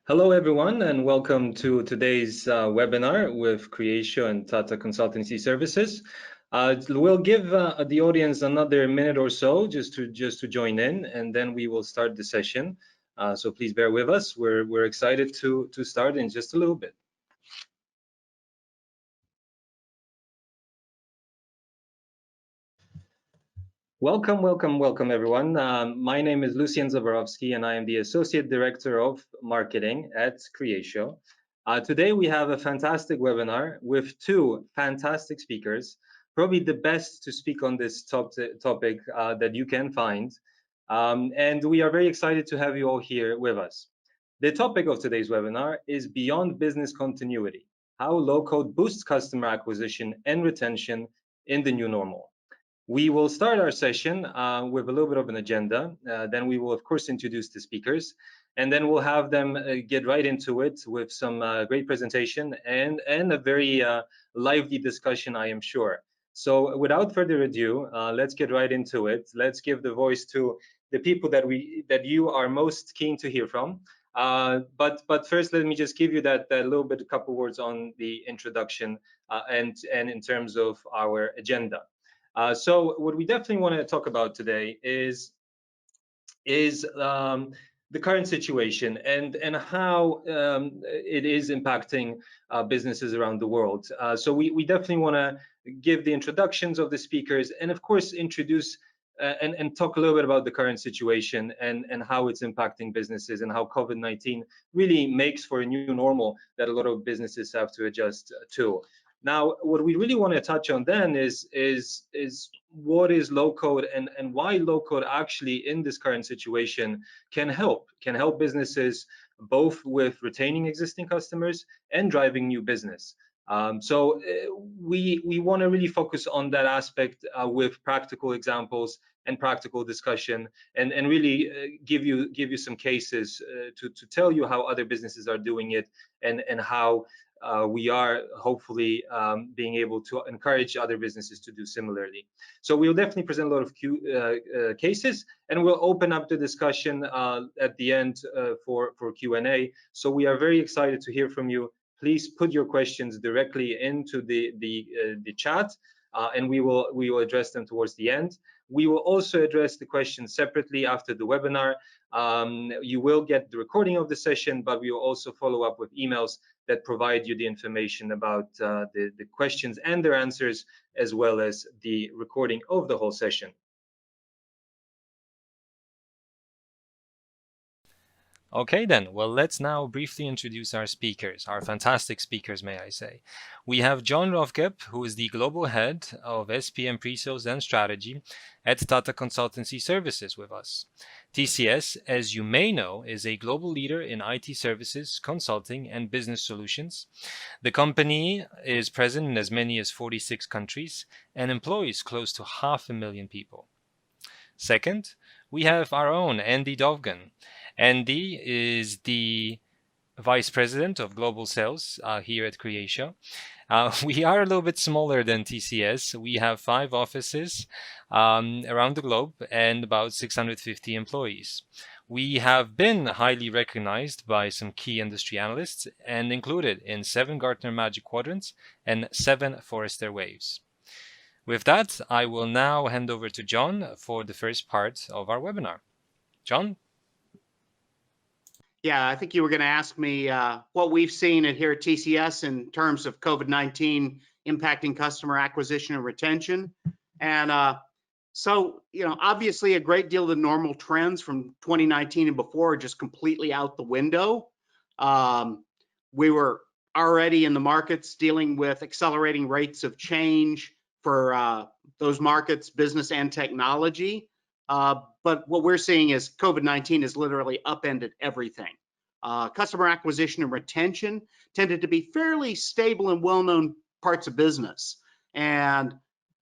Hello, everyone, and welcome to today's webinar with Creatio and Tata Consultancy Services. We'll give the audience another minute or so just to join in, and then we will start the session. So please bear with us. We're excited to start in just a little bit. Welcome, everyone. My name is Lucien Zaborowski, and I am the Associate Director of Marketing at Creatio. Today, we have a fantastic webinar with two fantastic speakers, probably the best to speak on this topic that you can find. And we are very excited to have you all here with us. The topic of today's webinar is Beyond Business Continuity, how low-code boosts customer acquisition and retention in the new normal. We will start our session with a little bit of an agenda. Then we will, of course, introduce the speakers, and then we'll have them get right into it with some great presentation and a very lively discussion, I am sure. So without further ado, let's get right into it. Let's give the voice to the people that you are most keen to hear from. But first, let me just give you that little bit, a couple words on the introduction and in terms of our agenda. So what we definitely want to talk about today is the current situation and how it is impacting businesses around the world. So we definitely want to give the introductions of the speakers and, of course, introduce and talk a little bit about the current situation and how it's impacting businesses and how COVID-19 really makes for a new normal that a lot of businesses have to adjust to. Now, what we really want to touch on then is what is low code and why low code actually in this current situation can help businesses both with retaining existing customers and driving new business. So we want to really focus on that aspect with practical examples and practical discussion, and really give you some cases to tell you how other businesses are doing it and how we are hopefully being able to encourage other businesses to do similarly. So we'll definitely present a lot of cases, and we'll open up the discussion at the end for Q&A. So we are very excited to hear from you. Please put your questions directly into the chat, and we will address them towards the end. We will also address the questions separately after the webinar. You will get the recording of the session, but we will also follow up with emails that provide you the information about the questions and their answers, as well as the recording of the whole session. Okay then, well, let's now briefly introduce our speakers, our fantastic speakers, may I say. We have John Rovkep, who is the Global Head of SPM Pre-Sales and Strategy at Tata Consultancy Services with us. TCS, as you may know, is a global leader in IT services, consulting, and business solutions. The company is present in as many as 46 countries and employs close to 500,000 people. Second, we have our own Andy Dovgan. Andy is the Vice President of Global Sales here at Creatio. We are a little bit smaller than TCS. We have 5 offices around the globe and about 650 employees. We have been highly recognized by some key industry analysts and included in 7 Gartner Magic Quadrants and 7 Forrester Waves. With that, I will now hand over to John for the first part of our webinar. John? Yeah, I think you were going to ask me what we've seen here at TCS in terms of COVID-19 impacting customer acquisition and retention. And so, obviously a great deal of the normal trends from 2019 and before are just completely out the window. We were already in the markets dealing with accelerating rates of change for those markets, business and technology. But what we're seeing is COVID-19 has literally upended everything. Customer acquisition and retention tended to be fairly stable and well-known parts of business. And,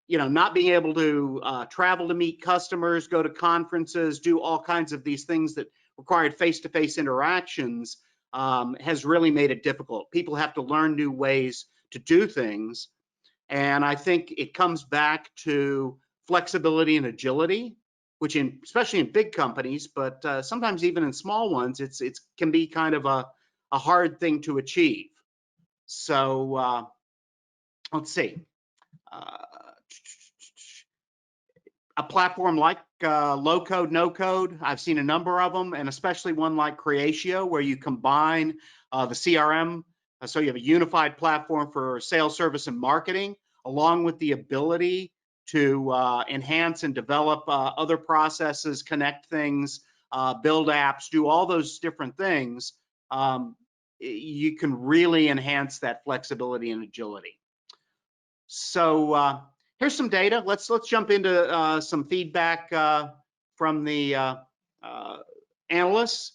not being able to travel to meet customers, go to conferences, do all kinds of these things that required face-to-face interactions has really made it difficult. People have to learn new ways to do things. And I think it comes back to flexibility and agility, which especially in big companies, but sometimes even in small ones, it can be kind of a hard thing to achieve. So let's see. A platform like low code, no code, I've seen a number of them, and especially one like Creatio, where you combine the CRM, so you have a unified platform for sales, service, and marketing, along with the ability to enhance and develop other processes, connect things, build apps, do all those different things. You can really enhance that flexibility and agility. So here's some data. Let's jump into some feedback from the analysts.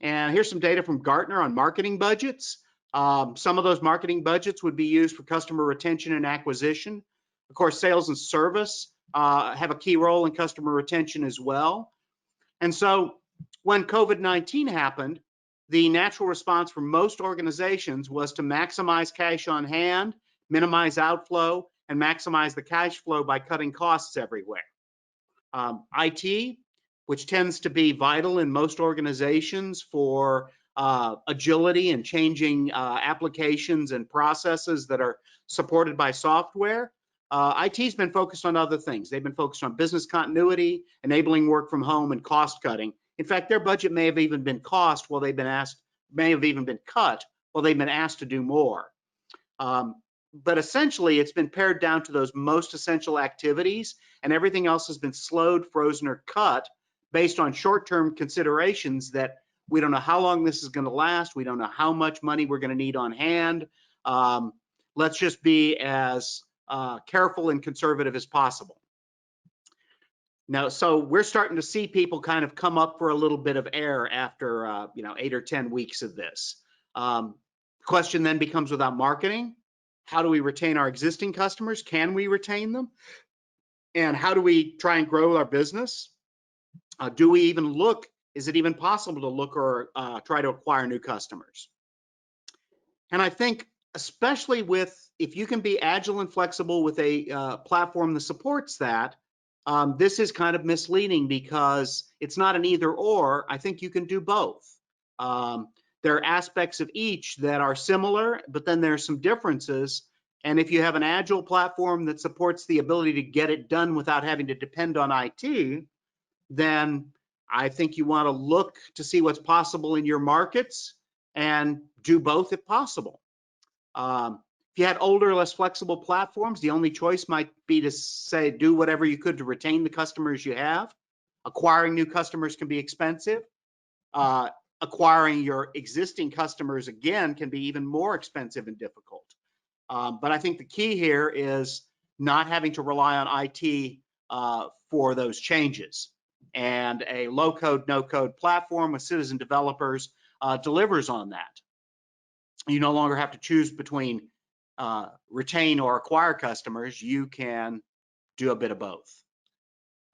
And here's some data from Gartner on marketing budgets. Some of those marketing budgets would be used for customer retention and acquisition. Of course, sales and service have a key role in customer retention as well. And so when COVID-19 happened, the natural response for most organizations was to maximize cash on hand, minimize outflow, and maximize the cash flow by cutting costs everywhere. IT, which tends to be vital in most organizations for agility and changing applications and processes that are supported by software. IT's been focused on other things. They've been focused on business continuity, enabling work from home, and cost cutting. In fact, their budget may have even been cut while they've been asked to do more. But essentially, it's been pared down to those most essential activities, and everything else has been slowed, frozen, or cut based on short-term considerations that we don't know how long this is going to last. We don't know how much money we're going to need on hand. Let's just be as careful and conservative as possible. Now, so we're starting to see people kind of come up for a little bit of air after 8 or 10 weeks of this. Question then becomes, without marketing, how do we retain our existing customers? Can we retain them? And how do we try and grow our business? Do we even look? Is it even possible to look or try to acquire new customers? And I think, especially if you can be agile and flexible with a platform that supports that, this is kind of misleading because it's not an either or. I think you can do both. There are aspects of each that are similar, but then there's some differences. And if you have an agile platform that supports the ability to get it done without having to depend on IT, then I think you want to look to see what's possible in your markets and do both if possible. If you had older, less flexible platforms, the only choice might be to say, do whatever you could to retain the customers you have. Acquiring new customers can be expensive. Acquiring your existing customers, again, can be even more expensive and difficult. But I think the key here is not having to rely on IT for those changes. And a low-code, no-code platform with citizen developers delivers on that. You no longer have to choose between retain or acquire customers. You can do a bit of both.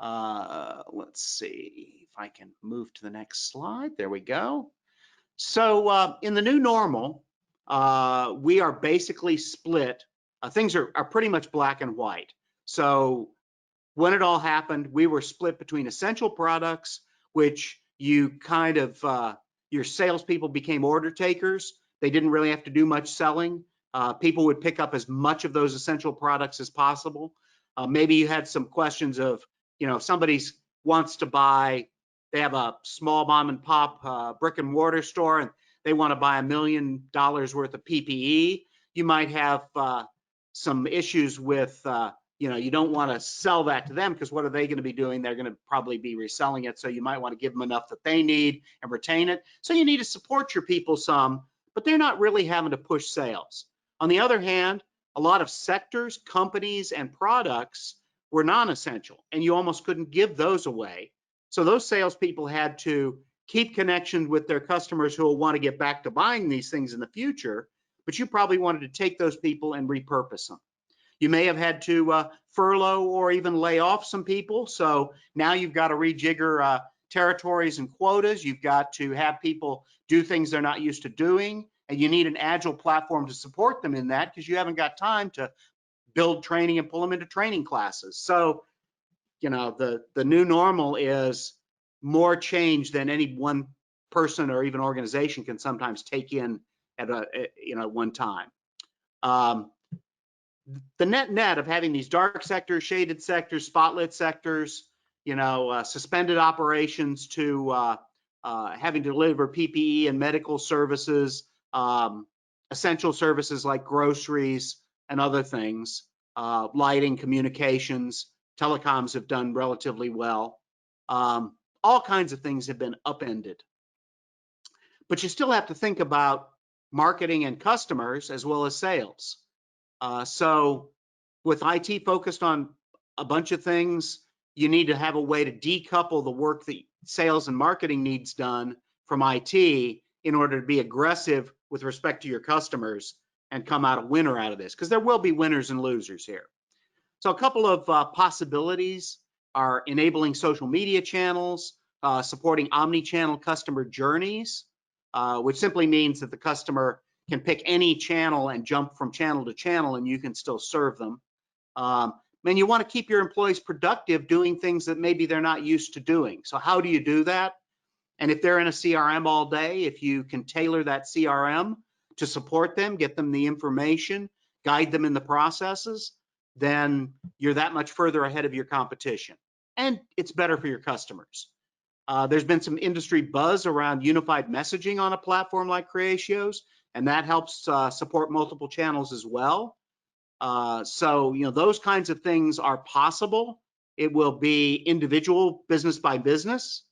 Let's see if I can move to the next slide. There we go. So in the new normal, we are basically split. Things are pretty much black and white. So when it all happened, we were split between essential products, which you kind of, your salespeople became order takers. They didn't really have to do much selling. People would pick up as much of those essential products as possible. Maybe you had some questions of, if somebody wants to buy, they have a small mom and pop brick and mortar store and they want to buy $1 million worth of PPE. You might have some issues with, you don't want to sell that to them because what are they going to be doing? They're going to probably be reselling it. So you might want to give them enough that they need and retain it. So you need to support your people some, but they're not really having to push sales. On the other hand, a lot of sectors, companies, and products were non-essential, and you almost couldn't give those away. So those salespeople had to keep connection with their customers who will want to get back to buying these things in the future, but you probably wanted to take those people and repurpose them. You may have had to furlough or even lay off some people. So now you've got to rejigger territories and quotas. You've got to have people do things they're not used to doing. And you need an agile platform to support them in that because you haven't got time to build training and pull them into training classes. So, the new normal is more change than any one person or even organization can sometimes take in at one time. The net of having these dark sectors, shaded sectors, spotlit sectors, suspended operations to having to deliver PPE and medical services, essential services like groceries and other things, lighting, communications, telecoms have done relatively well. All kinds of things have been upended. But you still have to think about marketing and customers as well as sales. So with IT focused on a bunch of things, you need to have a way to decouple the work that sales and marketing needs done from IT in order to be aggressive with respect to your customers and come out a winner out of this, because there will be winners and losers here. So a couple of possibilities are enabling social media channels, supporting omni-channel customer journeys, which simply means that the customer can pick any channel and jump from channel to channel and you can still serve them. And you want to keep your employees productive doing things that maybe they're not used to doing. So how do you do that? And if they're in a CRM all day, if you can tailor that CRM to support them, get them the information, guide them in the processes, then you're that much further ahead of your competition. And it's better for your customers. There's been some industry buzz around unified messaging on a platform like Creatio's, and that helps support multiple channels as well. So, those kinds of things are possible. It will be individual, business by business,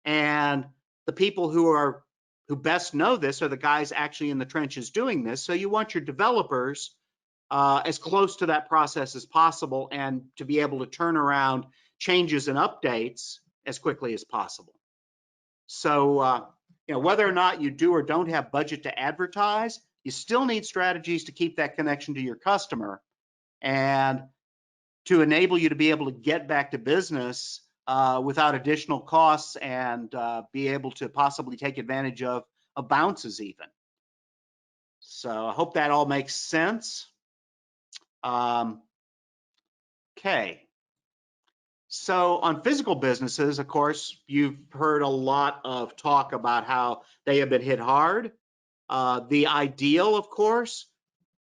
and the people who best know this are the guys actually in the trenches doing this. So you want your developers as close to that process as possible and to be able to turn around changes and updates as quickly as possible. So, whether or not you do or don't have budget to advertise, you still need strategies to keep that connection to your customer and to enable you to be able to get back to business without additional costs and be able to possibly take advantage of bounces even. So I hope that all makes sense. Okay. So on physical businesses, of course, you've heard a lot of talk about how they have been hit hard. The ideal, of course,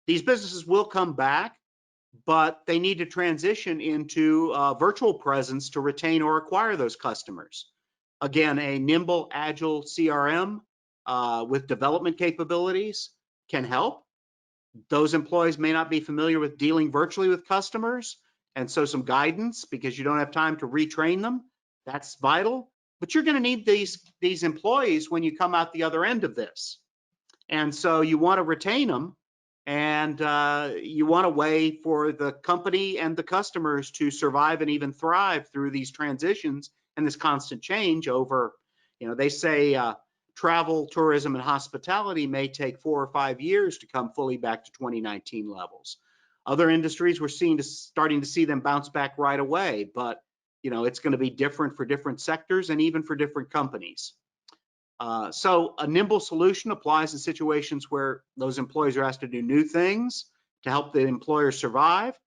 these businesses will come back, but they need to transition into virtual presence to retain or acquire those customers. Again, a nimble, agile CRM with development capabilities can help. Those employees may not be familiar with dealing virtually with customers, and so some guidance, because you don't have time to retrain them, that's vital. But you're going to need these employees when you come out the other end of this. And so you want to retain them, and you want a way for the company and the customers to survive and even thrive through these transitions and this constant change over, they say travel, tourism, and hospitality may take 4 or 5 years to come fully back to 2019 levels. Other industries, we're starting to see them bounce back right away, but it's going to be different for different sectors and even for different companies. So a nimble solution applies in situations where those employees are asked to do new things to help the employer survive.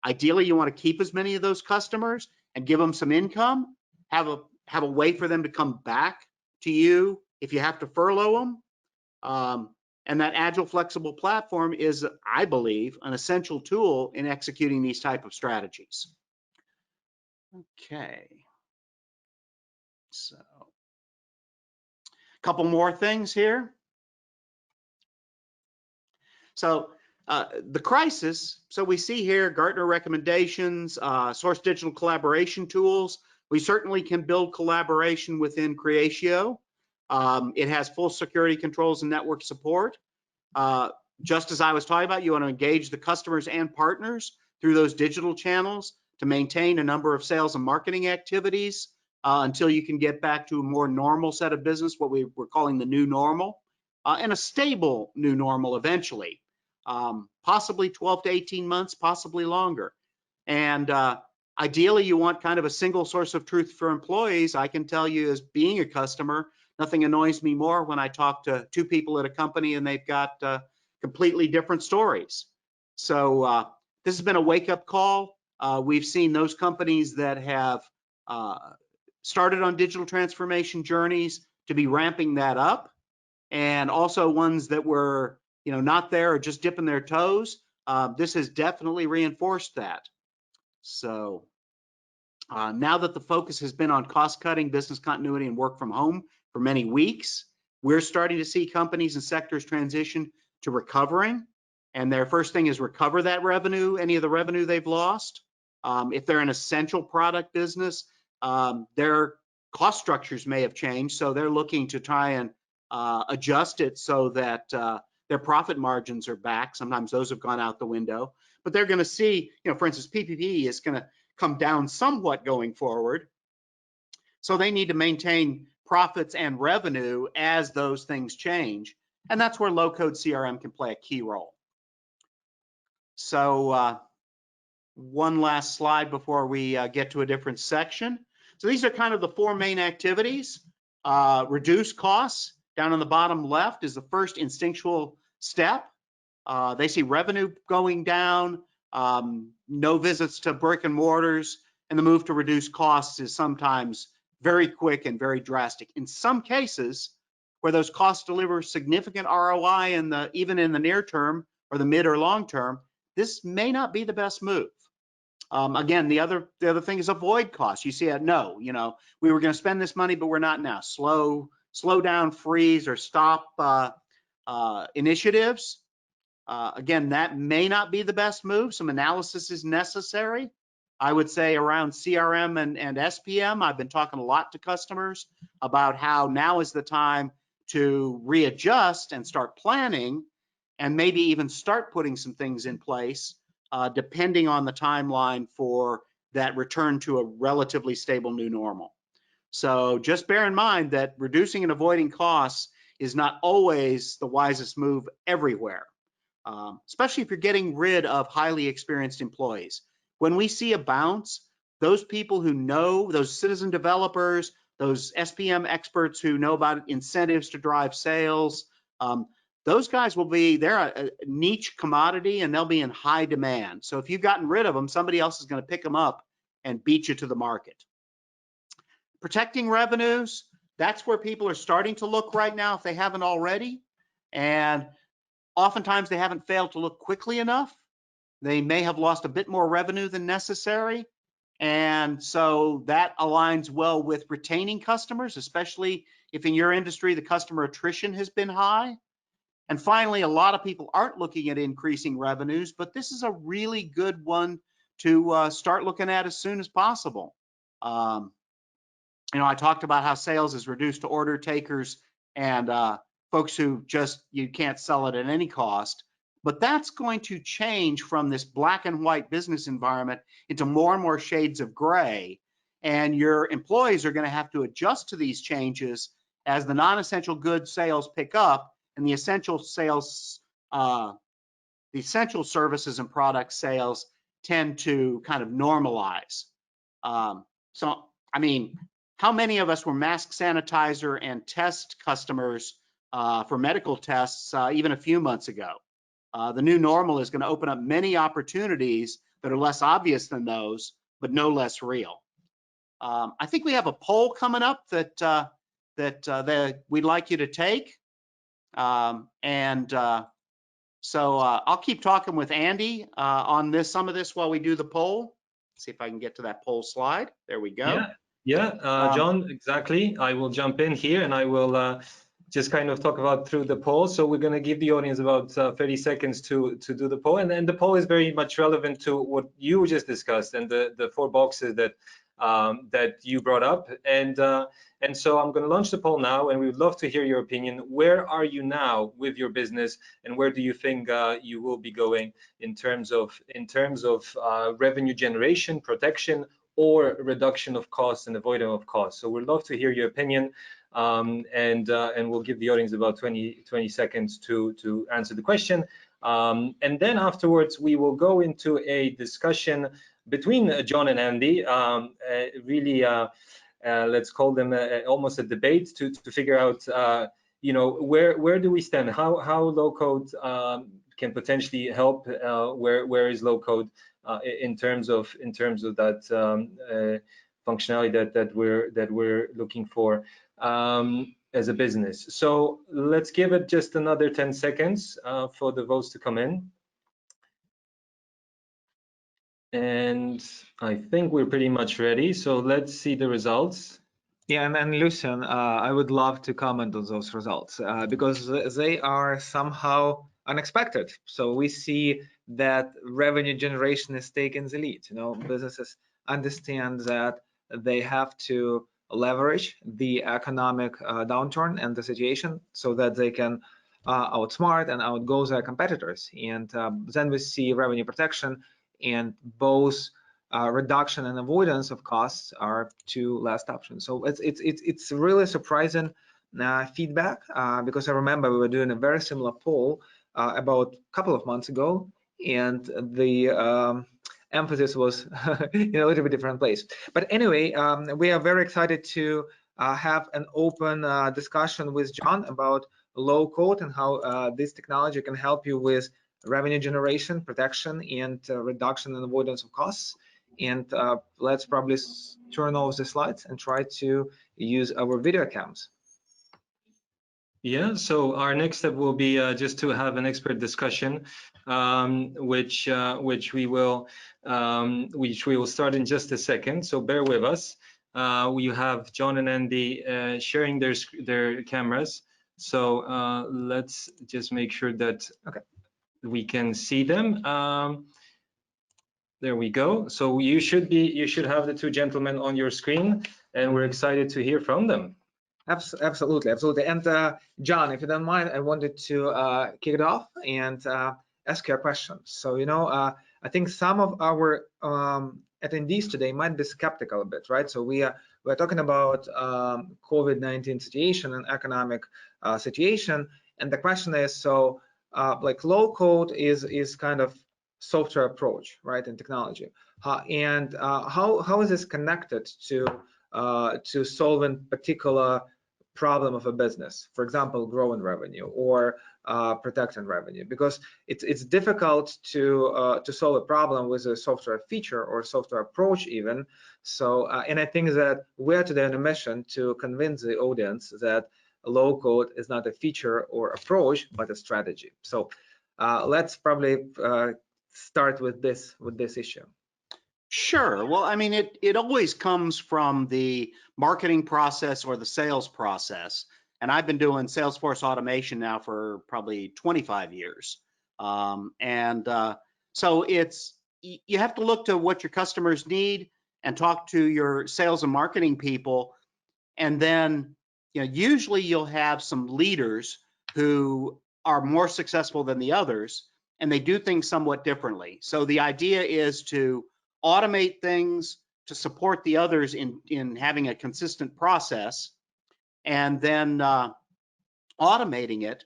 Ideally, you want to keep as many of those customers and give them some income, have a way for them to come back to you if you have to furlough them. And that agile, flexible platform is, I believe, an essential tool in executing these type of strategies. Okay. So a couple more things here. So the crisis, so we see here Gartner recommendations, source digital collaboration tools. We certainly can build collaboration within Creatio. It has full security controls and network support. Just as I was talking about, you want to engage the customers and partners through those digital channels to maintain a number of sales and marketing activities until you can get back to a more normal set of business, what we're calling the new normal, and a stable new normal eventually, possibly 12 to 18 months, possibly longer. And ideally, you want kind of a single source of truth for employees. I can tell you, as being a customer, nothing annoys me more when I talk to two people at a company and they've got completely different stories. So this has been a wake-up call. We've seen those companies that have started on digital transformation journeys to be ramping that up, and also ones that were, not there or just dipping their toes. This has definitely reinforced that. So now that the focus has been on cost cutting, business continuity, and work from home for many weeks, we're starting to see companies and sectors transition to recovering. And their first thing is recover that revenue, any of the revenue they've lost. If they're an essential product business, their cost structures may have changed. So they're looking to try and adjust it so that their profit margins are back. Sometimes those have gone out the window. But they're going to see, for instance, PPP is going to come down somewhat going forward. So they need to maintain profits and revenue as those things change. And that's where low-code CRM can play a key role. So one last slide before we get to a different section. So these are kind of the four main activities. Reduce costs, down on the bottom left, is the first instinctual step. They see revenue going down, no visits to brick and mortars, and the move to reduce costs is sometimes very quick and very drastic. In some cases, where those costs deliver significant ROI even in the near term or the mid or long term, this may not be the best move. Again, the other thing is avoid costs. You see it, no, we were going to spend this money, but we're not now. Slow down, freeze, or stop initiatives. Again, that may not be the best move. Some analysis is necessary. I would say around CRM and SPM, I've been talking a lot to customers about how now is the time to readjust and start planning, and maybe even start putting some things in place, depending on the timeline for that return to a relatively stable new normal. So just bear in mind that reducing and avoiding costs is not always the wisest move everywhere. Especially if you're getting rid of highly experienced employees. When we see a bounce, those people who know, those citizen developers, those SPM experts who know about incentives to drive sales, those guys they're a niche commodity and they'll be in high demand. So if you've gotten rid of them, somebody else is going to pick them up and beat you to the market. Protecting revenues, that's where people are starting to look right now if they haven't already. And oftentimes they haven't failed to look quickly enough. They may have lost a bit more revenue than necessary. And so that aligns well with retaining customers, especially if in your industry the customer attrition has been high. And finally, a lot of people aren't looking at increasing revenues, but this is a really good one to start looking at as soon as possible. I talked about how sales is reduced to order takers and folks who you can't sell it at any cost. But that's going to change from this black and white business environment into more and more shades of gray. And your employees are going to have to adjust to these changes as the non-essential goods sales pick up and the essential sales, the essential services and product sales tend to kind of normalize. So, I mean, how many of us were mask sanitizer and test customers for medical tests even a few months ago? The new normal is going to open up many opportunities that are less obvious than those, but no less real. I think we have a poll coming up that we'd like you to take. So I'll keep talking with Andy on some of this while we do the poll. See if I can get to that poll slide. There we go. Yeah, John, exactly. I will jump in here and I will just kind of talk about through the poll. So we're going to give the audience about 30 seconds to do the poll. And then the poll is very much relevant to what you just discussed and the four boxes that you brought up. And so I'm going to launch the poll now, and we would love to hear your opinion. Where are you now with your business, and where do you think you will be going in terms of revenue generation, protection, or reduction of costs and avoidance of costs? So we'd love to hear your opinion, and we'll give the audience about 20 seconds to answer the question. And then afterwards, we will go into a discussion between John and Andy, really, let's call them almost a debate to figure out, where do we stand? How low code can potentially help? Where is low code in terms of that functionality that we're looking for? as a business. So let's give it just another 10 seconds for the votes to come in. And I think we're pretty much ready. So let's see the results. Yeah, and Lucian, I would love to comment on those results because they are somehow unexpected. So we see that revenue generation is taking the lead. You know, businesses understand that they have to leverage the economic downturn and the situation so that they can outsmart and outgo their competitors. And then we see revenue protection, and both reduction and avoidance of costs are two last options. So it's really surprising feedback because I remember we were doing a very similar poll about a couple of months ago, and the emphasis was in a little bit different place. But anyway, we are very excited to have an open discussion with John about low code and how this technology can help you with revenue generation, protection, and reduction and avoidance of costs. And let's probably turn off the slides and try to use our video cams. Yeah, so our next step will be just to have an expert discussion, which we will start in just a second. So bear with us. We have John and Andy sharing their cameras. So let's just make sure that we can see them. There we go. So you should have the two gentlemen on your screen, and we're excited to hear from them. Absolutely. And John, if you don't mind, I wanted to kick it off and ask you a question. So, you know, I think some of our attendees today might be skeptical a bit, right? So we're talking about COVID-19 situation and economic situation, and the question is, so like low code is kind of software approach, right, in technology, and how is this connected to solving particular problem of a business, for example, growing revenue or protecting revenue? Because it's difficult to solve a problem with a software feature or software approach even. So and I think that we're today on a mission to convince the audience that low code is not a feature or approach but a strategy. So let's probably start with this issue. Sure. Well, I mean, it always comes from the marketing process or the sales process. And I've been doing Salesforce automation now for probably 25 years. So you have to look to what your customers need and talk to your sales and marketing people. And then, you know, usually you'll have some leaders who are more successful than the others, and they do things somewhat differently. So the idea is to automate things to support the others in having a consistent process, and then automating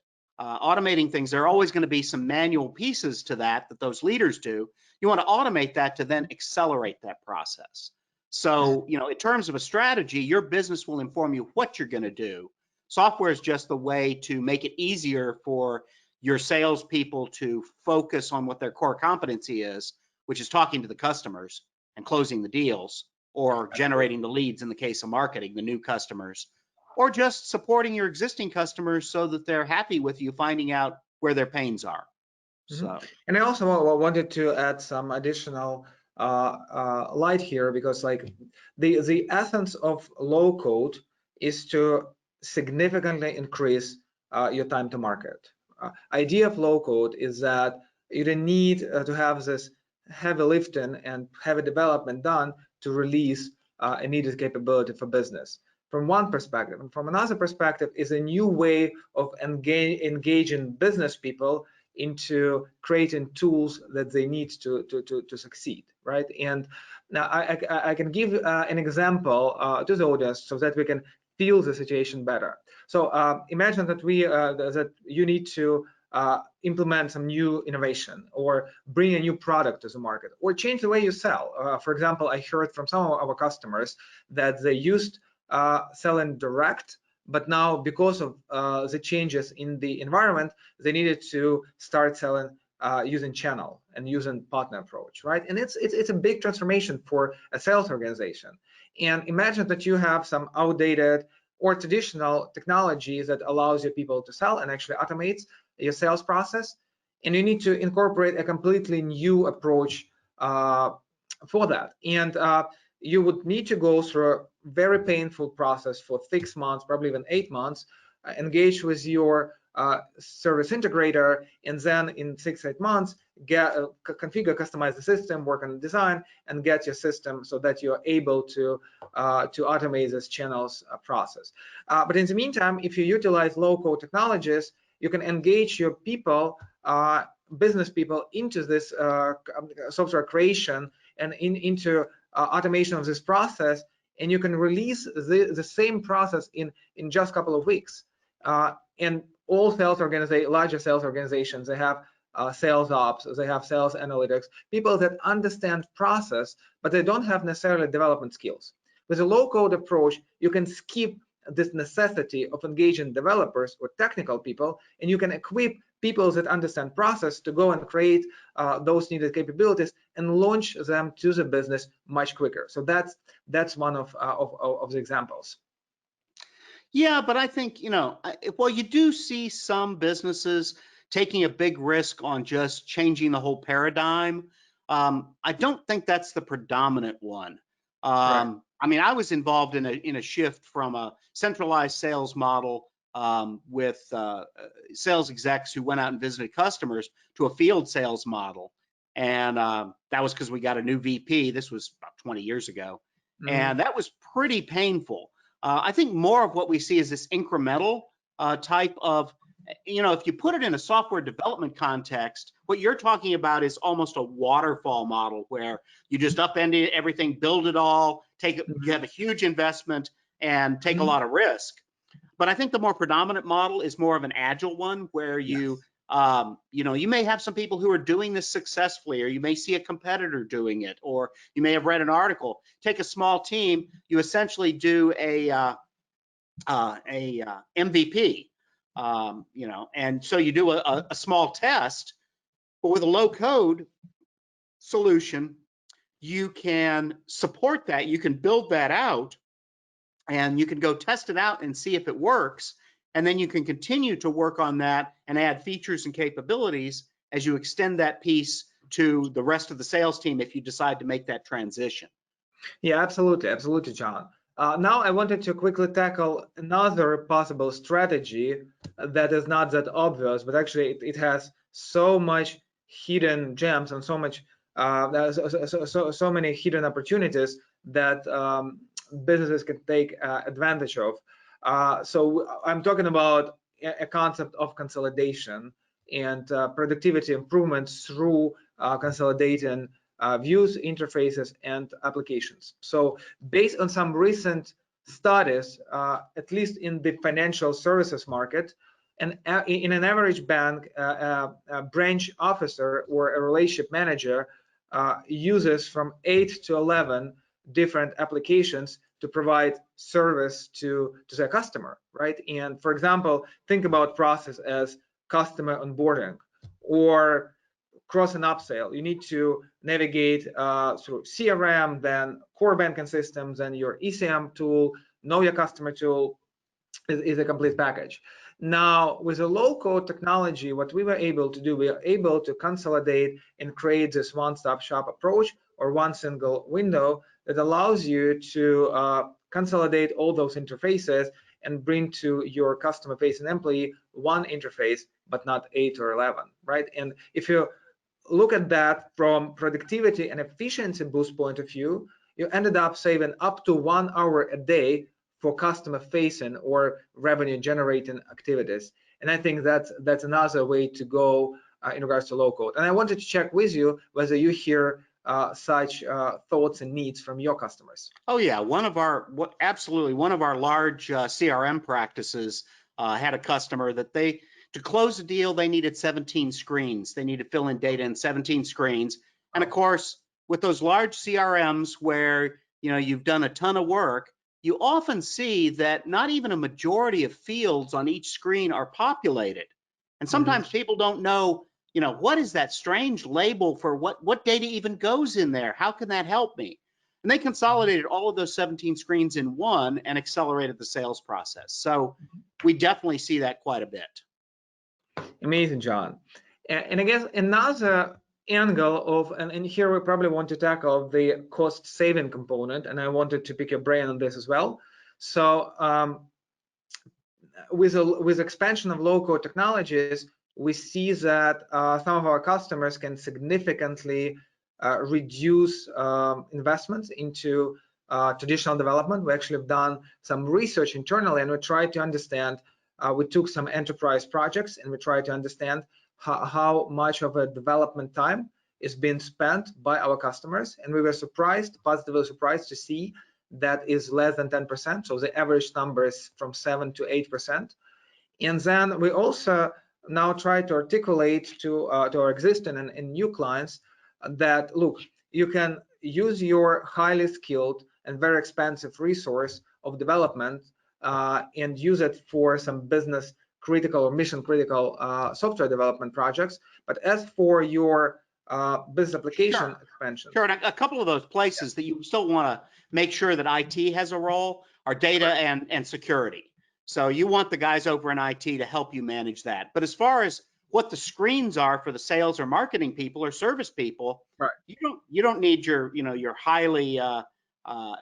things. There are always going to be some manual pieces to that those leaders do. You want to automate that to then accelerate that process. So, you know, in terms of a strategy, your business will inform you what you're going to do. Software is just the way to make it easier for your salespeople to focus on what their core competency is, which is talking to the customers and closing the deals, or generating the leads in the case of marketing, the new customers, or just supporting your existing customers so that they're happy with you, finding out where their pains are. So, and I also wanted to add some additional light here, because like the essence of low code is to significantly increase your time to market. Idea of low code is that you don't need to have this heavy lifting and heavy development done to release a needed capability for business. From one perspective, and from another perspective is a new way of engaging business people into creating tools that they need to succeed, right? And now I can give an example to the audience so that we can feel the situation better. So imagine that that you need to implement some new innovation or bring a new product to the market or change the way you sell. For example, I heard from some of our customers that they used selling direct, but now because of the changes in the environment, they needed to start selling using channel and using partner approach, right? And it's a big transformation for a sales organization. And imagine that you have some outdated or traditional technology that allows your people to sell and actually automates your sales process. And you need to incorporate a completely new approach for that. And you would need to go through a very painful process for 6 months, probably even 8 months, engage with your service integrator, and then in 6-8 months get configure, customize the system, work on the design, and get your system so that you're able to automate this channels process. But in the meantime, if you utilize low-code technologies, you can engage your people, business people, into this software creation and into automation of this process, and you can release the same process in just a couple of weeks. And all larger sales organizations, they have sales ops, they have sales analytics, people that understand process, but they don't have necessarily development skills. With a low-code approach, you can skip this necessity of engaging developers or technical people, and you can equip people that understand process to go and create those needed capabilities and launch them to the business much quicker. So that's one of the examples. Yeah, but I think, well, you do see some businesses taking a big risk on just changing the whole paradigm. I don't think that's the predominant one. Right. I mean, I was involved in a shift from a centralized sales model with sales execs who went out and visited customers to a field sales model. And that was because we got a new VP. This was about 20 years ago. And that was pretty painful. I think more of what we see is this incremental type of, if you put it in a software development context, what you're talking about is almost a waterfall model where you just upend everything, build it all, you have a huge investment and take a lot of risk. But I think the more predominant model is more of an agile one where you, you may have some people who are doing this successfully, or you may see a competitor doing it, or you may have read an article. Take a small team, you essentially do a MVP, and so you do a small test. But with a low code solution, you can support that, you can build that out, and you can go test it out and see if it works. And then you can continue to work on that and add features and capabilities as you extend that piece to the rest of the sales team if you decide to make that transition. Yeah, absolutely, John. Now I wanted to quickly tackle another possible strategy that is not that obvious, but actually it has so much hidden gems and so much so many hidden opportunities that businesses can take advantage of. So I'm talking about a concept of consolidation and productivity improvements through consolidating views, interfaces, and applications. So based on some recent studies, at least in the financial services market, and in an average bank, a branch officer or a relationship manager uses from 8 to 11 different applications to provide service to their customer, right? And for example, think about process as customer onboarding or cross and upsell. You need to navigate through CRM, then core banking systems, and your ECM tool, know your customer tool is a complete package. Now, with a low-code technology, what we were able to do, we are able to consolidate and create this one-stop shop approach or one single window that allows you to consolidate all those interfaces and bring to your customer-facing employee one interface, but not 8 or 11, right? And if you look at that from productivity and efficiency boost point of view, you ended up saving up to 1 hour a day for customer-facing or revenue-generating activities. And I think that's another way to go in regards to low-code. And I wanted to check with you whether you hear such thoughts and needs from your customers. Oh yeah, absolutely. One of our large CRM practices had a customer that to close a deal, they needed 17 screens. They needed to fill in data in 17 screens. And of course, with those large CRMs where you've done a ton of work, you often see that not even a majority of fields on each screen are populated. And sometimes people don't know, what is that strange label for what data even goes in there? How can that help me? And they consolidated all of those 17 screens in one and accelerated the sales process. So we definitely see that quite a bit. Amazing, John. And I guess another angle of, and here we probably want to tackle the cost saving component, and I wanted to pick your brain on this as well. So with expansion of low-code technologies, we see that some of our customers can significantly reduce investments into traditional development. We actually have done some research internally, and we tried to understand. We took some enterprise projects, and we tried to understand how much of a development time is being spent by our customers, and we were positively surprised to see that is less than 10%. So the average number is from 7 to 8%. And then we also now try to articulate to our existing and new clients that, look, you can use your highly skilled and very expensive resource of development and use it for some business critical or mission critical software development projects. But as for your business application expansion. Sure, and a couple of those places that you still want to make sure that IT has a role are data and security. So you want the guys over in IT to help you manage that. But as far as what the screens are for the sales or marketing people or service people, right, you don't need your highly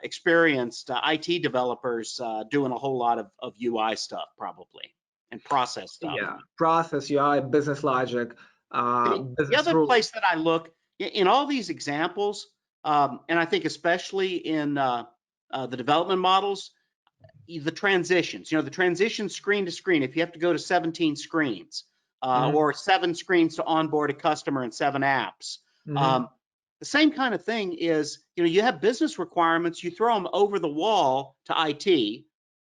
experienced IT developers doing a whole lot of UI stuff probably and process stuff. Yeah, process, UI, business logic. The other place that I look in all these examples, and I think especially in the development models, the transitions, the transition screen to screen, if you have to go to 17 screens or 7 screens to onboard a customer and 7 apps, the same kind of thing is, you have business requirements, you throw them over the wall to IT,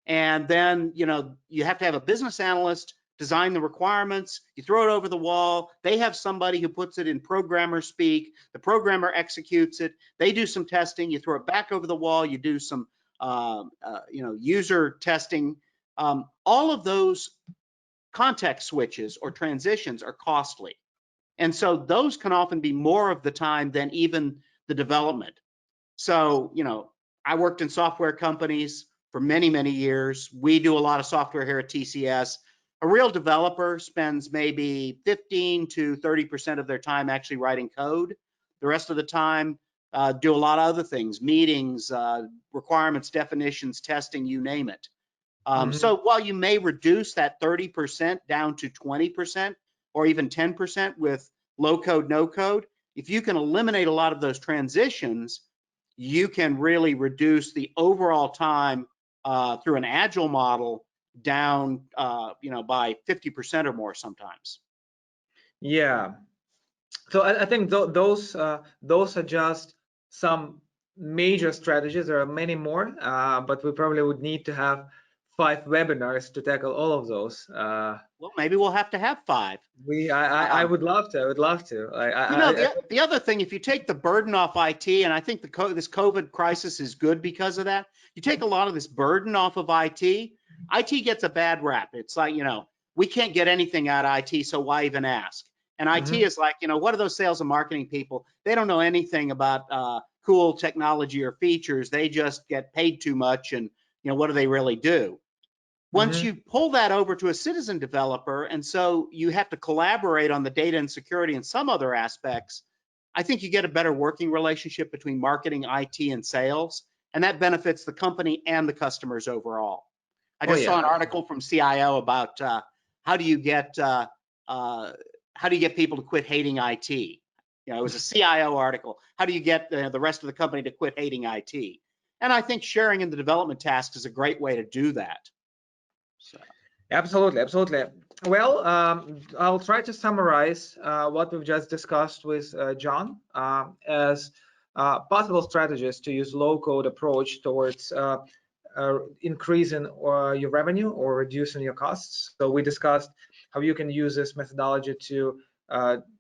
and then, you have to have a business analyst design the requirements, you throw it over the wall, they have somebody who puts it in programmer speak, the programmer executes it, they do some testing, you throw it back over the wall, you do some user testing. All of those context switches or transitions are costly. And so those can often be more of the time than even the development. So, I worked in software companies for many, many years. We do a lot of software here at TCS. A real developer spends maybe 15 to 30% of their time actually writing code. The rest of the time, do a lot of other things, meetings, requirements, definitions, testing, you name it. So while you may reduce that 30% down to 20% or even 10% with low code, no code, if you can eliminate a lot of those transitions, you can really reduce the overall time through an agile model down by 50% or more sometimes. Yeah, so I think those are just some major strategies. There are many more, but we probably would need to have 5 webinars to tackle all of those. Well, maybe we'll have to have 5. I would love to. I would love to. The other thing, if you take the burden off IT, and I think this COVID crisis is good because of that, you take a lot of this burden off of IT. IT gets a bad rap. It's like, we can't get anything out of IT, so why even ask? And IT is like, what are those sales and marketing people? They don't know anything about cool technology or features. They just get paid too much, and what do they really do? Once you pull that over to a citizen developer, and so you have to collaborate on the data and security and some other aspects, I think you get a better working relationship between marketing, IT, and sales, and that benefits the company and the customers overall. I just saw an article from CIO about how do you get people to quit hating IT? It was a CIO article. How do you get the rest of the company to quit hating IT? And I think sharing in the development task is a great way to do that. So. Absolutely. Well, I'll try to summarize what we've just discussed with John as possible strategies to use low-code approach towards increasing your revenue or reducing your costs. So we discussed how you can use this methodology to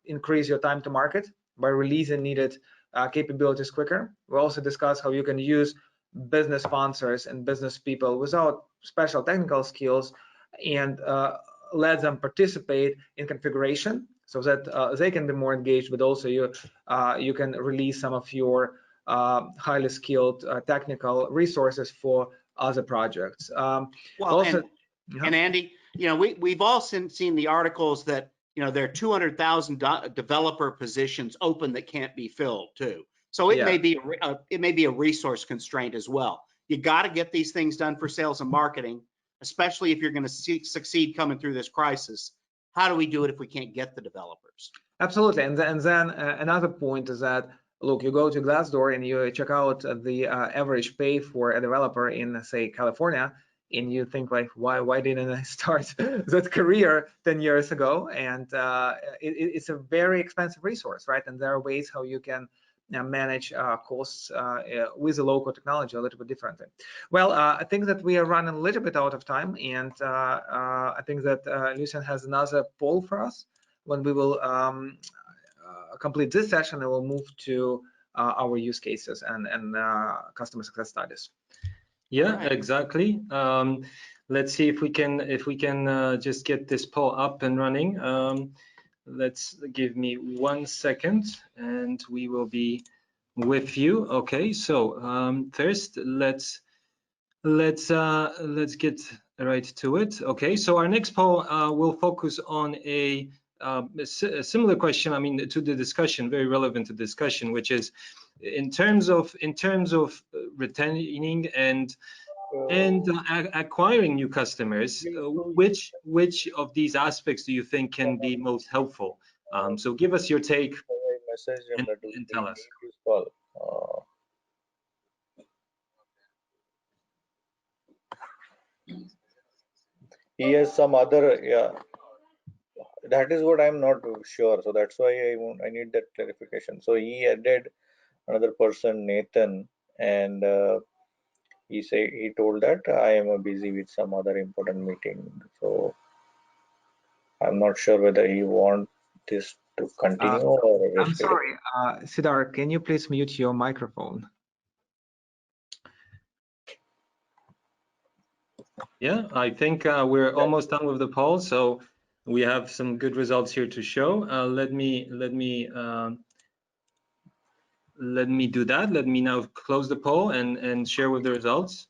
increase your time to market by releasing needed capabilities quicker. We also discussed how you can use business sponsors and business people without special technical skills and let them participate in configuration so that they can be more engaged, but also you can release some of your highly skilled technical resources for other projects. Well, also, and Andy, we've all seen the articles that there are 200,000 developer positions open that can't be filled too. So it may be a resource constraint as well. You got to get these things done for sales and marketing, especially if you're going to succeed coming through this crisis. How do we do it if we can't get the developers? Absolutely, and then another point is that, look, you go to Glassdoor and you check out the average pay for a developer in, say, California, and you think like, why didn't I start that career 10 years ago? And it's a very expensive resource, right? And there are ways how you can manage costs with the low-code technology a little bit differently. Well, I think that we are running a little bit out of time, and I think that Lucian has another poll for us. When we will complete this session, I will move to our use cases and customer success studies. Yeah, right. Exactly. Let's see if we can just get this poll up and running. Let's give me 1 second, and we will be with you. Okay, so first let's get right to it. Okay, so our next poll will focus on a similar question, I mean, to the discussion, very relevant to discussion, which is in terms of retaining and acquiring new customers, which of these aspects do you think can be most helpful? So give us your take and tell us. He has some other, that is what I'm not sure, so that's why I need that clarification. So he added another person, Nathan, and he told that I am busy with some other important meeting, so I'm not sure whether he wants this to continue or I'm sorry, Siddharth, can you please mute your microphone? Yeah, I think we're almost done with the poll, so we have some good results here to show. Let me do that. Let me now close the poll and share with the results.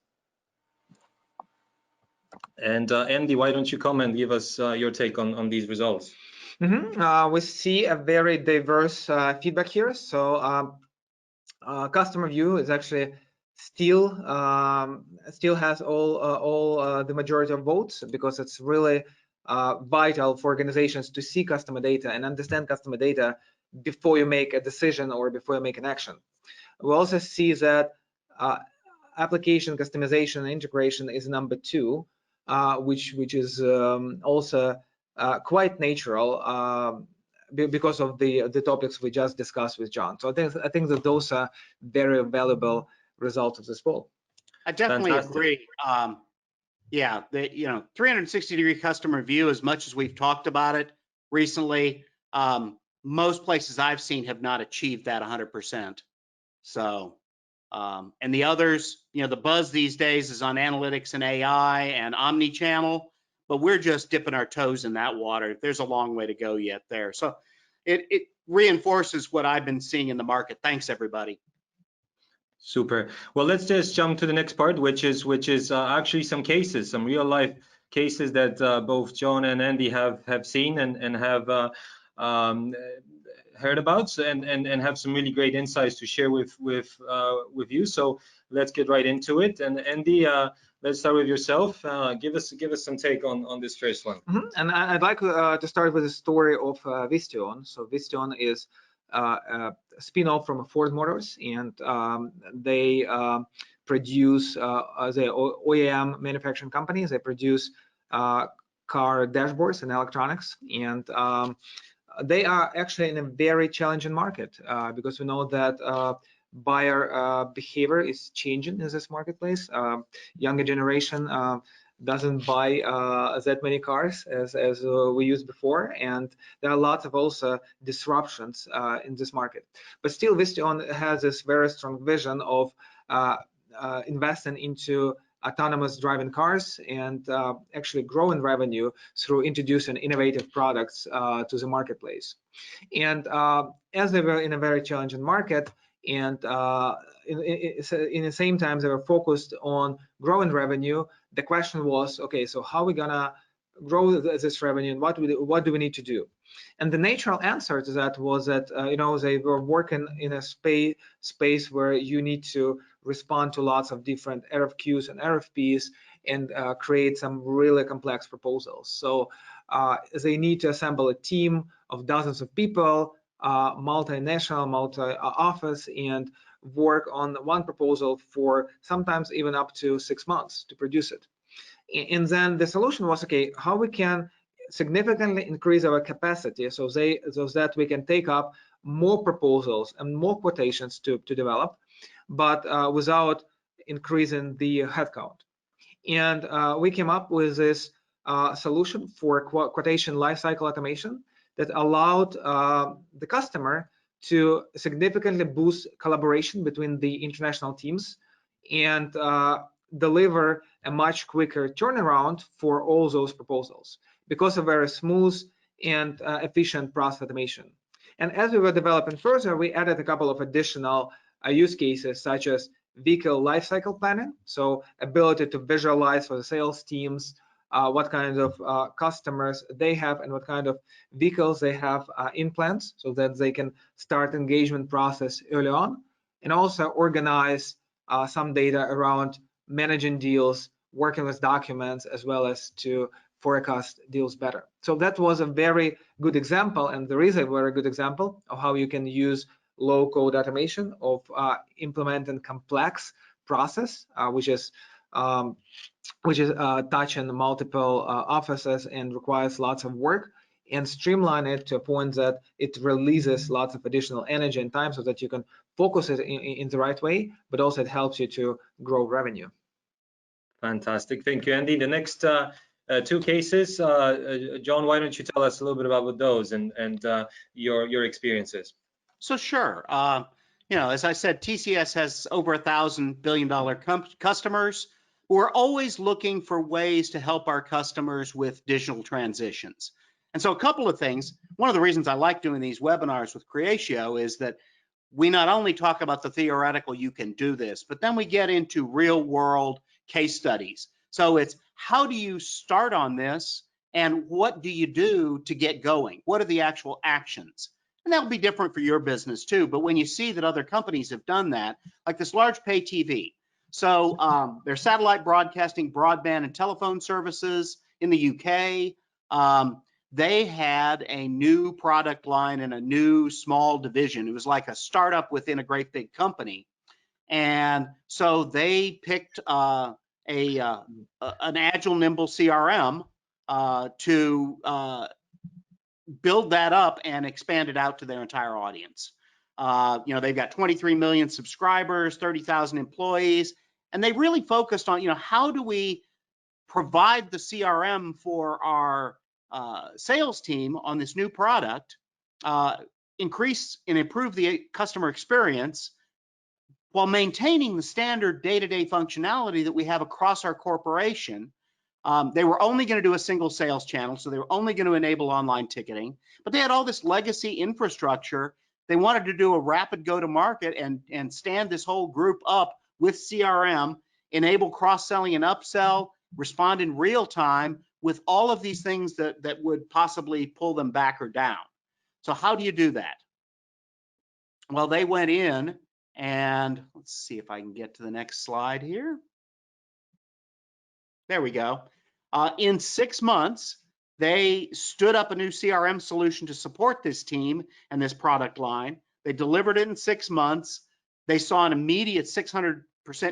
And Andy, why don't you comment, give us your take on these results? We see a very diverse feedback here. So customer view is actually still has all the majority of votes, because it's really vital for organizations to see customer data and understand customer data before you make a decision or before you make an action. We also see that application customization and integration is number 2, which is also quite natural because of the topics we just discussed with John. So I think that those are very valuable results of this poll. I definitely agree. Yeah, the 360-degree customer view, as much as we've talked about it recently, most places I've seen have not achieved that 100%. So, and the others, the buzz these days is on analytics and AI and omni-channel, but we're just dipping our toes in that water. There's a long way to go yet there. So it reinforces what I've been seeing in the market. Thanks, everybody. Super. Well, let's just jump to the next part, which is actually some cases, some real life cases that both John and Andy have seen and have heard about, and have some really great insights to share with you. So let's get right into it. And Andy, let's start with yourself. Give us some take on this first one. And I'd like to start with the story of Visteon. So Visteon is a spin-off from Ford Motors, and they produce the OEM manufacturing companies. They produce car dashboards and electronics, and they are actually in a very challenging market because we know that buyer behavior is changing in this marketplace. Younger generation doesn't buy that many cars as we used before, and there are lots of also disruptions in this market. But still, Visteon has this very strong vision of investing into autonomous driving cars and actually growing revenue through introducing innovative products to the marketplace. And as they were in a very challenging market, and in the same time they were focused on growing revenue. The question was, okay, so how are we gonna grow this revenue, and what do we need to do? And the natural answer to that was that they were working in a space where you need to respond to lots of different RFQs and RFPs and create some really complex proposals. So they need to assemble a team of dozens of people, multinational, multi-office, and work on one proposal for sometimes even up to 6 months to produce it. And then the solution was, okay, how we can significantly increase our capacity so that we can take up more proposals and more quotations to develop, but without increasing the headcount. And we came up with this solution for quotation lifecycle automation that allowed the customer to significantly boost collaboration between the international teams and deliver a much quicker turnaround for all those proposals because of very smooth and efficient process automation. And as we were developing further, we added a couple of additional use cases, such as vehicle lifecycle planning, so ability to visualize for the sales teams what kind of customers they have and what kind of vehicles they have in plans, so that they can start engagement process early on, and also organize some data around managing deals, working with documents, as well as to forecast deals better. So that was a very good example, and there is a very good example of how you can use low-code automation of implementing complex process, which is touching multiple offices and requires lots of work, and streamline it to a point that it releases lots of additional energy and time so that you can focus it in the right way, but also it helps you to grow revenue. Fantastic. Thank you, Andy. The next two cases, John, why don't you tell us a little bit about those and your experiences? So sure. As I said, TCS has over 1,000 billion-dollar customers who are always looking for ways to help our customers with digital transitions. And so a couple of things. One of the reasons I like doing these webinars with Creatio is that we not only talk about the theoretical, you can do this, but then we get into real world case studies. So it's how do you start on this and what do you do to get going? What are the actual actions? And that'll be different for your business too. But when you see that other companies have done that, like this large pay TV. So their satellite broadcasting, broadband and telephone services in the UK. They had a new product line and a new small division. It was like a startup within a great big company. And so they picked an agile, nimble CRM to build that up and expand it out to their entire audience. They've got 23 million subscribers, 30,000 employees, and they really focused on, how do we provide the CRM for our sales team on this new product, increase and improve the customer experience while maintaining the standard day-to-day functionality that we have across our corporation. They were only going to do a single sales channel, so they were only going to enable online ticketing, but they had all this legacy infrastructure. They wanted to do a rapid go-to-market and stand this whole group up with CRM, enable cross-selling and upsell, respond in real time with all of these things that would possibly pull them back or down. So how do you do that? Well, they went in and let's see if I can get to the next slide here. There we go. In 6 months, they stood up a new CRM solution to support this team and this product line. They delivered it in 6 months. They saw an immediate 600%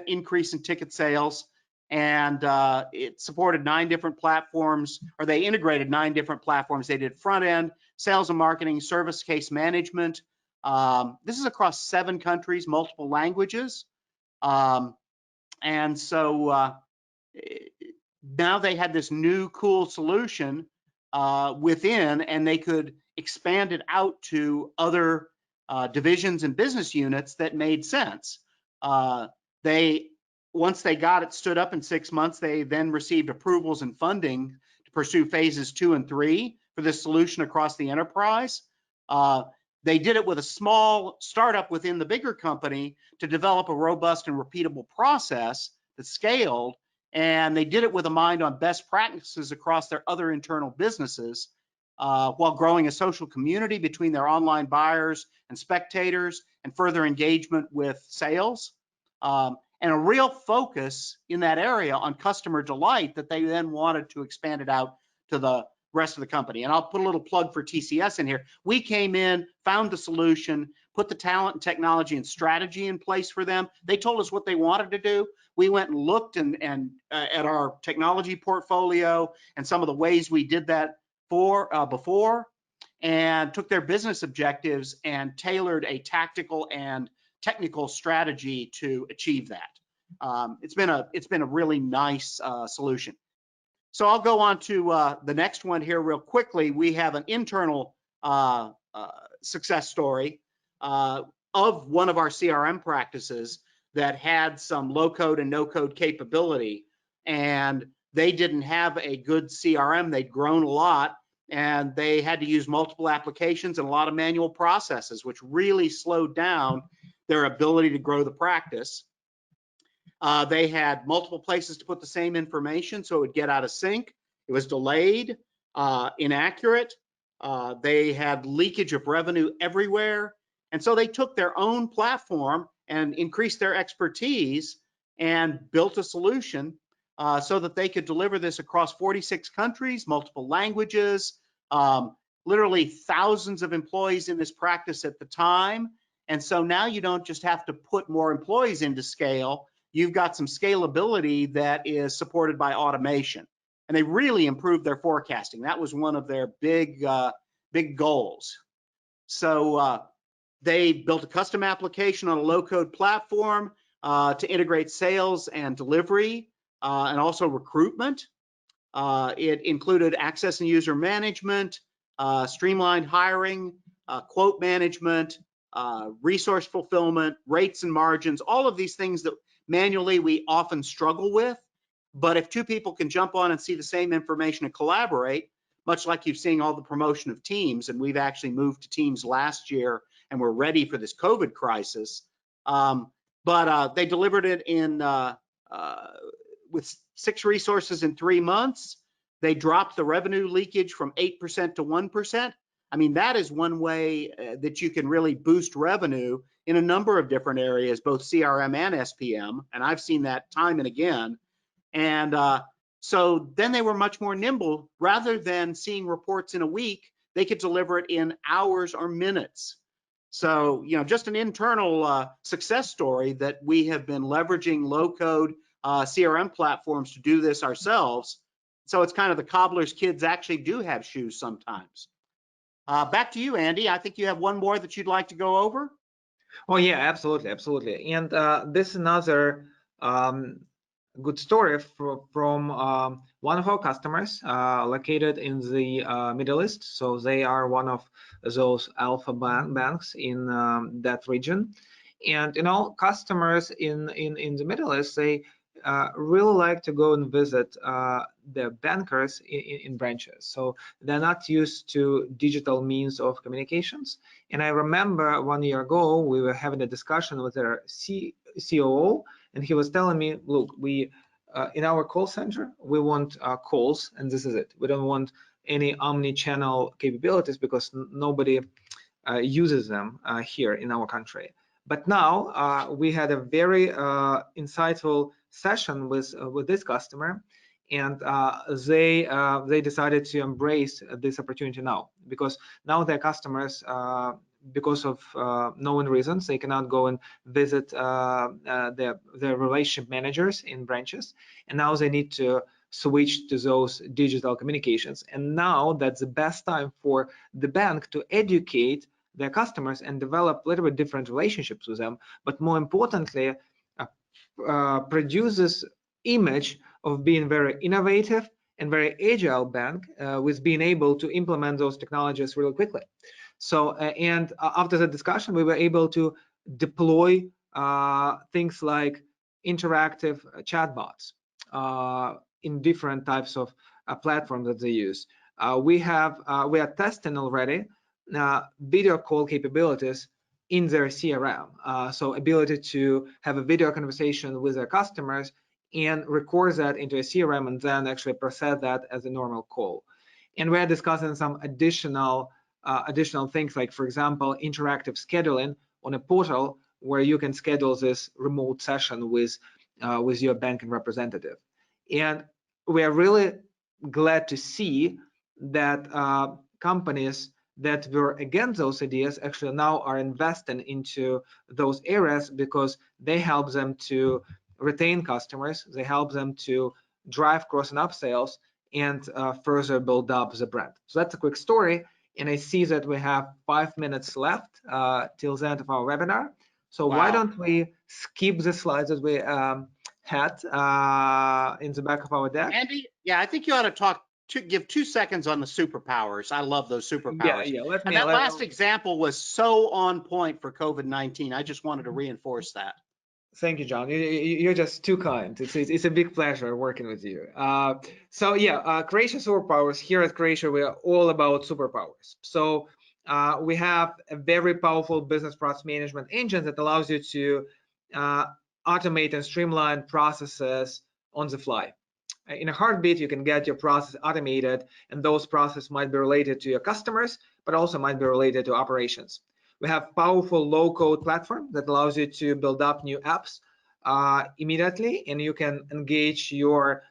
increase in ticket sales, and it supported 9 different platforms, or they integrated 9 different platforms. They did front end, sales and marketing, service case management. This is across 7 countries, multiple languages. And so now they had this new cool solution within, and they could expand it out to other divisions and business units that made sense. Once they got it stood up in 6 months, they then received approvals and funding to pursue phases 2 and 3 for this solution across the enterprise. They did it with a small startup within the bigger company to develop a robust and repeatable process that scaled. And they did it with a mind on best practices across their other internal businesses, while growing a social community between their online buyers and spectators and further engagement with sales. And a real focus in that area on customer delight that they then wanted to expand it out to the rest of the company. And I'll put a little plug for TCS in here. We came in, found the solution, put the talent and technology and strategy in place for them. They told us what they wanted to do. We went and looked and at our technology portfolio and some of the ways we did that before, and took their business objectives and tailored a tactical and technical strategy to achieve that. It's been a really nice solution. So I'll go on to the next one here real quickly. We have an internal success story of one of our CRM practices that had some low code and no code capability, and they didn't have a good CRM. They'd grown a lot, and they had to use multiple applications and a lot of manual processes, which really slowed down their ability to grow the practice. They had multiple places to put the same information, so it would get out of sync. It was delayed, inaccurate. They had leakage of revenue everywhere. And so they took their own platform and increased their expertise and built a solution so that they could deliver this across 46 countries, multiple languages, literally thousands of employees in this practice at the time. And so now you don't just have to put more employees into scale, you've got some scalability that is supported by automation. And they really improved their forecasting. That was one of their big goals. So they built a custom application on a low-code platform to integrate sales and delivery and also recruitment. It included access and user management, streamlined hiring, quote management, resource fulfillment, rates and margins, all of these things that manually we often struggle with. But if two people can jump on and see the same information and collaborate, much like you've seen all the promotion of Teams, and we've actually moved to Teams last year and we're ready for this COVID crisis. But they delivered it in with 6 resources in 3 months. They dropped the revenue leakage from 8% to 1%. I mean, that is one way that you can really boost revenue in a number of different areas, both CRM and SPM. And I've seen that time and again. And so then they were much more nimble. Rather than seeing reports in a week, they could deliver it in hours or minutes. So, you know, just an internal success story that we have been leveraging low-code CRM platforms to do this ourselves. So it's kind of the cobbler's kids actually do have shoes sometimes. Back to you, Andy. I think you have one more that you'd like to go over. Oh yeah, absolutely, absolutely. And this is another good story from one of our customers located in the Middle East. So they are one of those alpha banks in that region. And you know, customers in the Middle East, they really like to go and visit their bankers in branches. So they're not used to digital means of communications. And I remember 1 year ago, we were having a discussion with their COO, and he was telling me, look, we in our call center, we want calls, and this is it. We don't want any omni-channel capabilities because nobody uses them here in our country. But now we had a very insightful session with this customer, and they decided to embrace this opportunity now, because now their customers, because of known reasons, they cannot go and visit their relationship managers in branches, and now they need to switch to those digital communications. And now that's the best time for the bank to educate their customers and develop a little bit different relationships with them, but more importantly, produce this image of being very innovative and very agile bank with being able to implement those technologies really quickly. So, and after the discussion, we were able to deploy things like interactive chatbots in different types of platforms that they use. We are testing already video call capabilities in their CRM. So ability to have a video conversation with their customers and record that into a CRM and then actually process that as a normal call. And we're discussing some additional things, like, for example, interactive scheduling on a portal where you can schedule this remote session with your banking representative. And we are really glad to see that companies that were against those ideas actually now are investing into those areas, because they help them to retain customers, they help them to drive cross and upsales, and further build up the brand. So that's a quick story. And I see that we have 5 minutes left till the end of our webinar. So why don't we skip the slides that we had in the back of our deck? Andy, yeah, I think you ought to give 2 seconds on the superpowers. I love those superpowers. Yeah. And that last example was so on point for COVID-19. I just wanted to reinforce that. Thank you, John. You're just too kind. It's a big pleasure working with you. So yeah, Creatio superpowers. Here at Creatio, we are all about superpowers. So we have a very powerful business process management engine that allows you to automate and streamline processes on the fly. In a heartbeat, you can get your process automated, and those processes might be related to your customers, but also might be related to operations. We have powerful low-code platform that allows you to build up new apps immediately, and you can engage your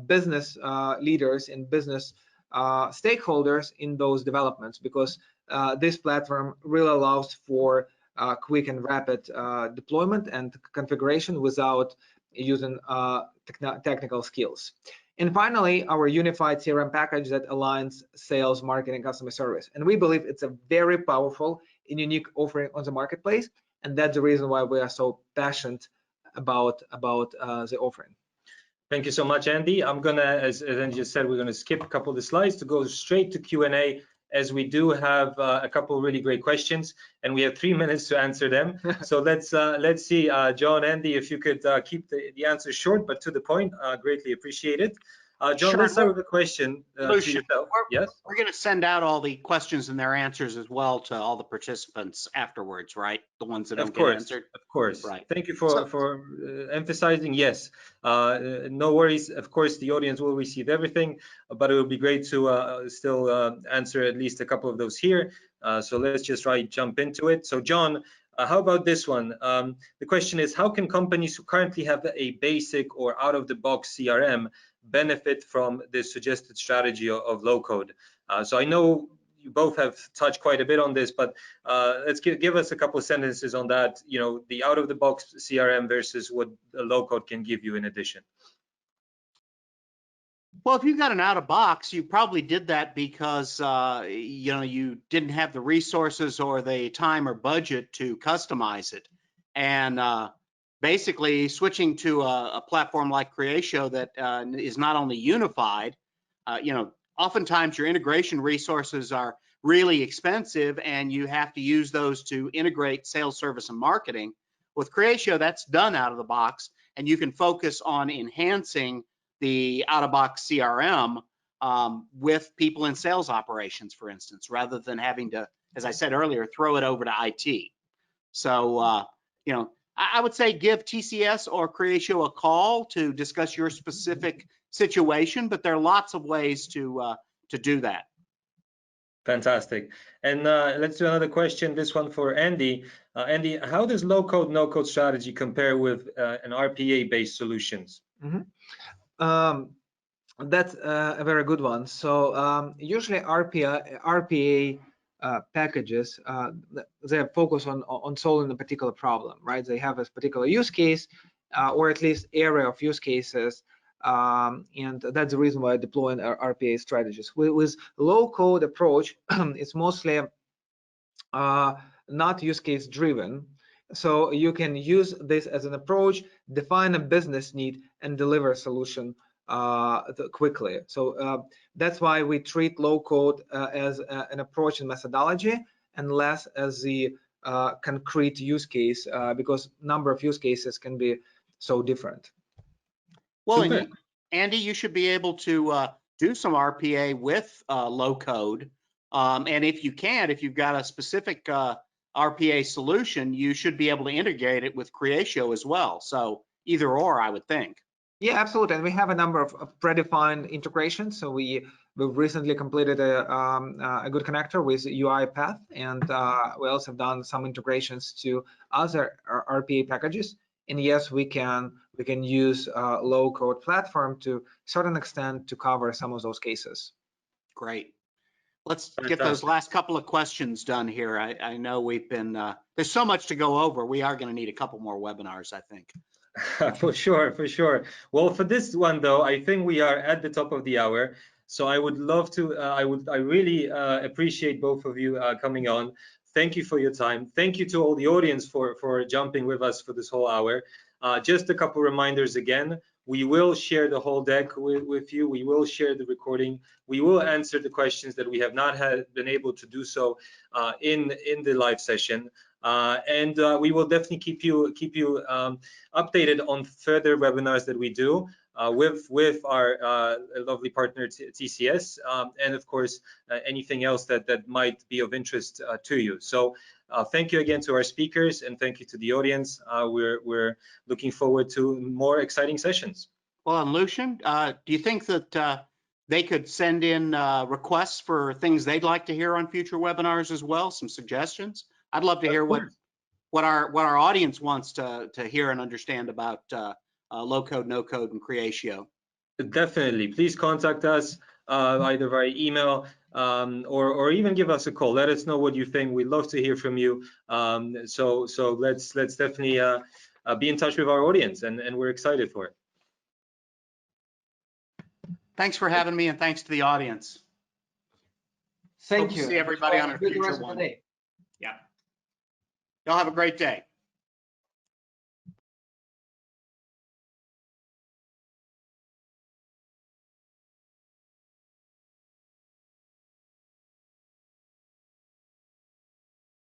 business leaders and business stakeholders in those developments, because this platform really allows for quick and rapid deployment and configuration without using technical skills. And finally, our unified CRM package that aligns sales, marketing, customer service. And we believe it's a very powerful and unique offering on the marketplace, and that's the reason why we are so passionate about the offering. Thank you so much, Andy. I'm gonna, as Andy just said, we're gonna skip a couple of the slides to go straight to Q&A, as we do have a couple of really great questions, and we have 3 minutes to answer them. So let's see, John, Andy, if you could keep the answers short but to the point, greatly appreciated. John, Sure. let's start with a question to Lucian, yourself. Yes. We're going to send out all the questions and their answers as well to all the participants afterwards, right? The ones that don't get answered. Of course. Right. Thank you for emphasizing. Yes. No worries. Of course, the audience will receive everything, but it would be great to still answer at least a couple of those here. So let's just jump into it. So John, how about this one? The question is, how can companies who currently have a basic or out-of-the-box CRM benefit from this suggested strategy of low code? So I know you both have touched quite a bit on this, but let's give us a couple of sentences on that, you know, the out-of-the-box CRM versus what the low code can give you in addition. Well, if you got an out of box, you probably did that because you know, you didn't have the resources or the time or budget to customize it. And basically switching to a platform like Creatio that is not only unified, you know, oftentimes your integration resources are really expensive and you have to use those to integrate sales, service, and marketing. With Creatio, that's done out of the box, and you can focus on enhancing the out-of-box CRM with people in sales operations, for instance, rather than having to, as I said earlier, throw it over to IT. So, you know, I would say give TCS or Creatio a call to discuss your specific situation, but there are lots of ways to do that. Fantastic. And let's do another question, this one for Andy. Andy, how does low-code, no-code strategy compare with an RPA-based solutions? That's a very good one. So usually RPA packages, they focus on solving a particular problem, right? They have a particular use case or at least area of use cases, and that's the reason why deploying RPA strategies. With low-code approach, it's mostly not use case driven. So you can use this as an approach, define a business need, and deliver a solution quickly. So that's why we treat low code as an approach and methodology, and less as the concrete use case, because number of use cases can be so different. Well, and Andy, you should be able to do some RPA with low code And if you can't, if you've got a specific RPA solution, you should be able to integrate it with Creatio as well. So either or, I would think. Yeah, absolutely. And we have a number of predefined integrations. So we've recently completed a good connector with UiPath, and we also have done some integrations to other RPA packages. And yes, we can use a low-code platform to a certain extent to cover some of those cases. Great. Let's get those last couple of questions done here. I know we've been, there's so much to go over. We are going to need a couple more webinars, I think. For sure, for sure. Well, for this one though, I think we are at the top of the hour. So I would love to, I really appreciate both of you coming on. Thank you for your time. Thank you to all the audience for jumping with us for this whole hour. Just a couple reminders again. We will share the whole deck with you. We will share the recording. We will answer the questions that we have not been able to do so in the live session. And we will definitely keep you updated on further webinars that we do with our lovely partner TCS, and of course anything else that might be of interest to you. So thank you again to our speakers, and thank you to the audience. We're looking forward to more exciting sessions. Well, and Lucian, do you think that they could send in requests for things they'd like to hear on future webinars as well, some suggestions? I'd love to hear what our audience wants to hear and understand about low code, no code, and Creatio. Definitely, please contact us either via email or even give us a call. Let us know what you think. We'd love to hear from you. So let's definitely be in touch with our audience, and we're excited for it. Thanks for having me, and thanks to the audience. Thank Hope you. to see everybody on a future one. Yeah. Y'all have a great day.